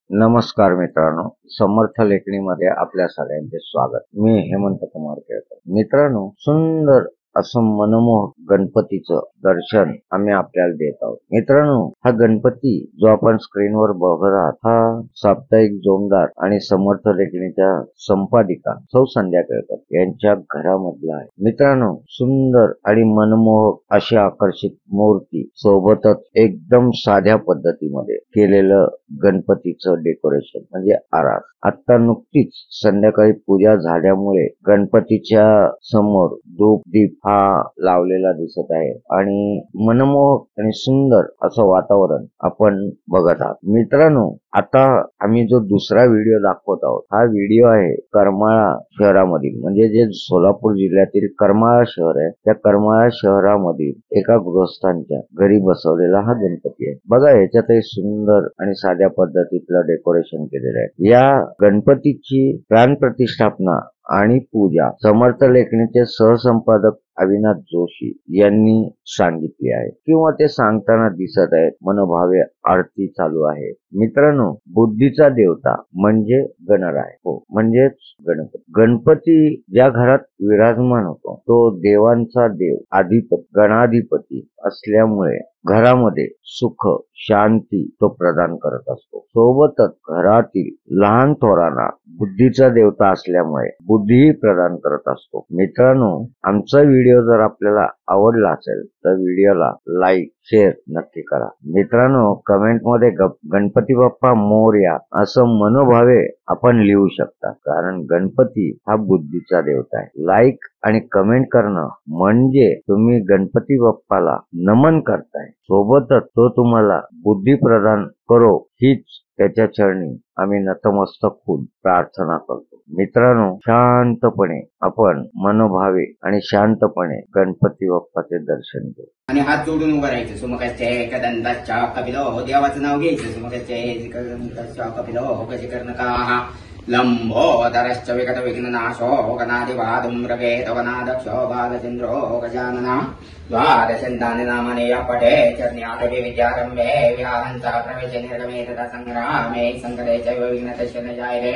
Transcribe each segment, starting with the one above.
नमस्कार मित्रांनो, समर्थ लेखणीमध्ये आपल्या सगळ्यांचे स्वागत। मी हेमंत कुमार केळकर। मित्रांनो, सुंदर असं मनमोहक गणपतीचं दर्शन आम्ही आपल्याला देत आहोत। मित्रांनो, हा गणपती जो आपण स्क्रीनवर बघत आहात हा साप्ताहिक जोमदार आणि समर्थ लेखणीच्या संपादिका सौ संध्या केळकर यांच्या घरामधला आहे। मित्रांनो, सुंदर आणि मनमोहक अशी आकर्षित मूर्ती सोबतच एकदम साध्या पद्धतीमध्ये केलेलं गणपतीचं डेकोरेशन म्हणजे आरास। आता नुकतीच संध्याकाळी पूजा झाल्यामुळे गणपतीच्या समोर धूप दीप हा लावलेला दिसत आहे आणि मनमोहक आणि सुंदर असं वातावरण आपण बघत आहात। मित्रांनो, आता आम्ही जो दुसरा व्हिडिओ दाखवत आहोत हा व्हिडिओ आहे करमाळा शहरामधील, म्हणजे जे सोलापूर जिल्ह्यातील करमाळा शहर आहे त्या करमाळा शहरामधील एका गृहस्थांच्या घरी बसवलेला हा गणपती आहे। बघा, याच्यातही सुंदर आणि साध्या पद्धतीतलं डेकोरेशन केलेलं आहे। या गणपतीची प्राण प्रतिष्ठापना आणि पूजा समर्थ लेखणीचे सहसंपादक अविनाश जोशी यांनी सांगितले आहे किंवा ते सांगताना दिसत आहेत। मनोभावे आरती चालू आहे। मित्रांनो, बुद्धीचा देवता म्हणजे गणराय, हो म्हणजेच गणपती। गणपती ज्या घरात विराजमान होतो तो देवांचा देव, अधिपती, गणाधिपती असल्यामुळे घरामध्ये सुख शांती तो प्रदान करत असतो। सोबतच घरातील लहान थोरांना बुद्धीचा देवता असल्यामुळे बुद्धी प्रदान करत असतो। मित्रांनो, आमचा व्हिडिओ जर आपल्याला आवडला असेल तर व्हिडिओला लाईक शेअर नक्की करा। मित्रांनो, कमेंट मध्ये गणपती बाप्पा मोरया असं मनोभावे आपण लिहू शकता, कारण गणपती हा बुद्धीचा देवता आहे। लाईक आणि कमेंट करणं म्हणजे तुम्ही गणपती बाप्पाला नमन करताय, सोबतच तो तुम्हाला बुद्धी प्रदान करो हीच त्याच्या चरणी आम्ही नतमस्तक होऊन प्रार्थना करतो। मित्रांनो, शांतपणे आपण मनोभावे आणि शांतपणे गणपती बाप्पाचे दर्शन घेऊ आणि हात जोडून उभं राहायचं। सुमुखाचे कदंताच्या कपिलो, देवाचं नाव घ्यायचं। सुमुखाचे कदंताच्या कपिलो गजकर्णकाः लंबोदरश्च विकट विघ्ननाशो गणाधिपाधूम्रवेतो गणाध्यक्षो बालचन्द्रो गजाननः द्वादशन्तानि नामानि यः पठे चरण्यादपि विद्यारम्भे व्याहन्ता प्रवेशे निर्गमे तथा संग्रामे सङ्कटे चैव विघ्नतस्य न जायते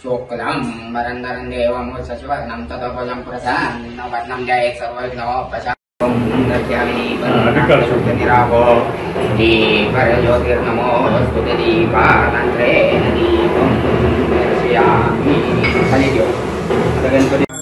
शुक्लं वरन्दरं देवं सचिवर्णं ततोपजं प्रसन्नवर्णं जयेत् सर्वविघ्नोपशान्तये। निराभो दीपरज्योतिर्नमो दीपानन्त्रे दीपं दर्शयामि। गणपती